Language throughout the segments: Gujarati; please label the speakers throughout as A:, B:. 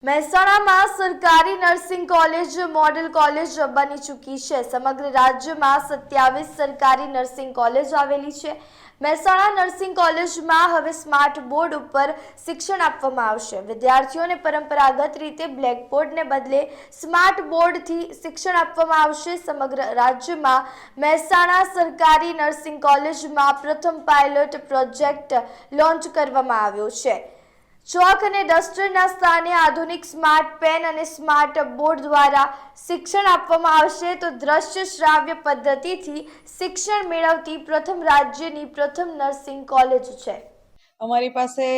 A: મહેસાણામાં સરકારી નર્સિંગ કોલેજ મોડેલ કોલેજ બની ચૂકી છે। સમગ્ર રાજ્યમાં 27 સરકારી નર્સિંગ કોલેજ આવેલી છે। મહેસાણા નર્સિંગ કોલેજમાં હવે સ્માર્ટ બોર્ડ ઉપર શિક્ષણ આપવામાં આવશે। વિદ્યાર્થીઓને પરંપરાગત રીતે બ્લેકબોર્ડને બદલે સ્માર્ટ બોર્ડથી શિક્ષણ આપવામાં આવશે। સમગ્ર રાજ્યમાં મહેસાણા સરકારી નર્સિંગ કોલેજમાં પ્રથમ પાયલોટ પ્રોજેક્ટ લોન્ચ કરવામાં આવ્યો છે। ચોક અને ડસ્ટરના સ્થાને આધુનિક સ્માર્ટ પેન અને સ્માર્ટ બોર્ડ દ્વારા શિક્ષણ આપવામાં આવશે। તો દ્રશ્ય શ્રાવ્ય પદ્ધતિથી શિક્ષણ મેળવતી પ્રથમ રાજ્યની પ્રથમ નર્સિંગ કોલેજ છે।
B: અમારી પાસે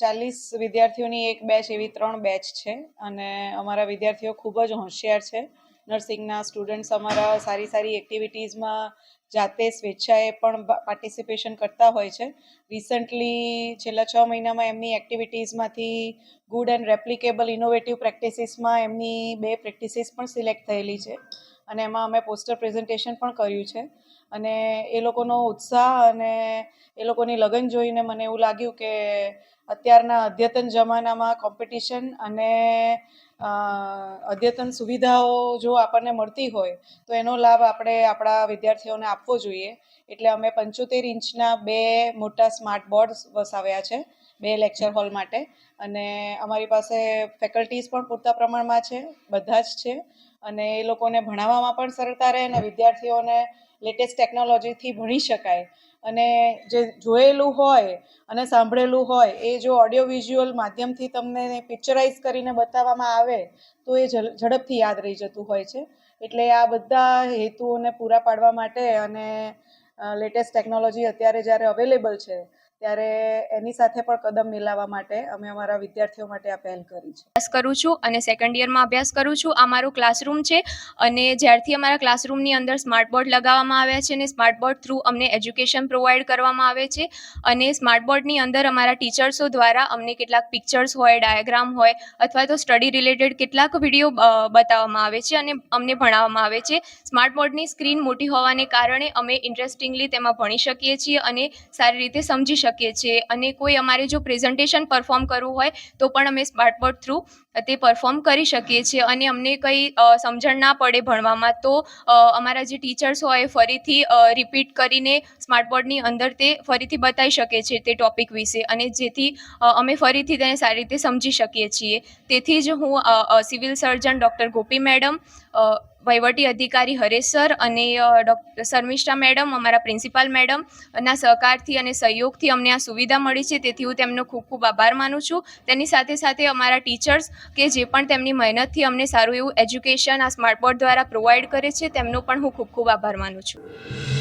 B: 40 વિદ્યાર્થીઓની એક બેચ એવી 3 બેચ છે અને અમારા વિદ્યાર્થીઓ ખૂબ જ હોશિયાર છે। નર્સિંગના સ્ટુડન્ટ્સ અમારા સારી એક્ટિવિટીઝમાં જાતે સ્વેચ્છાએ પણ પાર્ટિસિપેશન કરતા હોય છે। રિસન્ટલી છેલ્લા 6 મહિનામાં એમની એક્ટિવિટીઝમાંથી ગુડ એન્ડ રેપ્લિકેબલ ઇનોવેટિવ પ્રેક્ટિસીસમાં એમની 2 પ્રેક્ટિસીસ પણ સિલેક્ટ થયેલી છે અને એમાં અમે પોસ્ટર પ્રેઝન્ટેશન પણ કર્યું છે અને એ લોકોનો ઉત્સાહ અને એ લોકોની લગન જોઈને મને એવું લાગ્યું કે અત્યારના અદ્યતન જમાનામાં કોમ્પિટિશન અને અદ્યતન સુવિધાઓ જો આપણને મળતી હોય તો એનો લાભ આપણે આપણા વિદ્યાર્થીઓને આપવો જોઈએ। એટલે અમે 75 ઇંચના 2 મોટા સ્માર્ટ બોર્ડ્સ વસાવ્યા છે 2 લેક્ચર હોલ માટે અને અમારી પાસે ફેકલ્ટીઝ પણ પૂરતા પ્રમાણમાં છે, બધા જ છે અને એ લોકોને ભણાવવામાં પણ સરળતા રહે અને વિદ્યાર્થીઓને લેટેસ્ટ ટેકનોલોજીથી ભણી શકાય અને જે જોયેલું હોય અને સાંભળેલું હોય એ જો ઓડિયો વિઝ્યુઅલ માધ્યમથી તમને પિક્ચરાઇઝ કરીને બતાવવામાં આવે તો એ ઝડપથી યાદ રહી જતું હોય છે। એટલે આ બધા હેતુઓને પૂરા પાડવા માટે અને લેટેસ્ટ ટેકનોલોજી અત્યારે જ્યારે અવેલેબલ છે ત્યારે એની સાથે પણ કદમ મિલાવવા માટે અમે અમારા વિદ્યાર્થીઓ માટે આ પહેલ કરી છે।
C: અભ્યાસ કરું છું અને સેકન્ડ યરમાં અભ્યાસ કરું છું। આ મારો ક્લાસરૂમ છે અને જ્યારથી અમારા ક્લાસરૂમની અંદર સ્માર્ટ બોર્ડ લગાવવામાં આવ્યા છે અને સ્માર્ટ બોર્ડ થ્રુ અમને એજ્યુકેશન પ્રોવાઈડ કરવામાં આવે છે અને સ્માર્ટ બોર્ડની અંદર અમારા ટીચર્સો દ્વારા અમને કેટલાક પિક્ચર્સ હોય, ડાયાગ્રામ હોય અથવા તો સ્ટડી રિલેટેડ કેટલાક વિડીયો બતાવવામાં આવે છે અને અમને ભણાવવામાં આવે છે। સ્માર્ટ બોર્ડની સ્ક્રીન મોટી હોવાને કારણે અમે ઇન્ટરેસ્ટિંગલી તેમાં ભણી શકીએ છીએ અને સારી રીતે સમજી શકીએ છીએ અને કોઈ અમારે જો પ્રેઝન્ટેશન પરફોર્મ કરવું હોય તો પણ અમે સ્માર્ટ બોર્ડ થ્રુ તે પરફોર્મ કરી શકીએ છીએ અને અમને કંઈ સમજણ ના પડે ભણવામાં તો અમારા જે ટીચર્સ હોય ફરીથી રિપીટ કરીને સ્માર્ટ બોર્ડની અંદર તે ફરીથી બતાવી શકે છે તે ટોપિક વિશે અને જેથી અમે ફરીથી તેને સારી રીતે સમજી શકીએ છીએ। તેથી જ હું સિવિલ સર્જન ડૉક્ટર ગોપી મેડમ, વહીવટી અધિકારી હરેશ સર અને ડૉક્ટર શર્મિષ્ઠા મેડમ, અમારા પ્રિન્સિપાલ મેડમના સહકારથી અને સહયોગથી અમને આ સુવિધા મળી છે તેથી હું તેમનો ખૂબ ખૂબ આભાર માનું છું। તેની સાથે સાથે અમારા ટીચર્સ કે જે પણ તેમની મહેનતથી અમને સારું એવું એજ્યુકેશન આ સ્માર્ટ બોર્ડ દ્વારા પ્રોવાઈડ કરે છે તેમનો પણ હું ખૂબ ખૂબ આભાર માનું છું।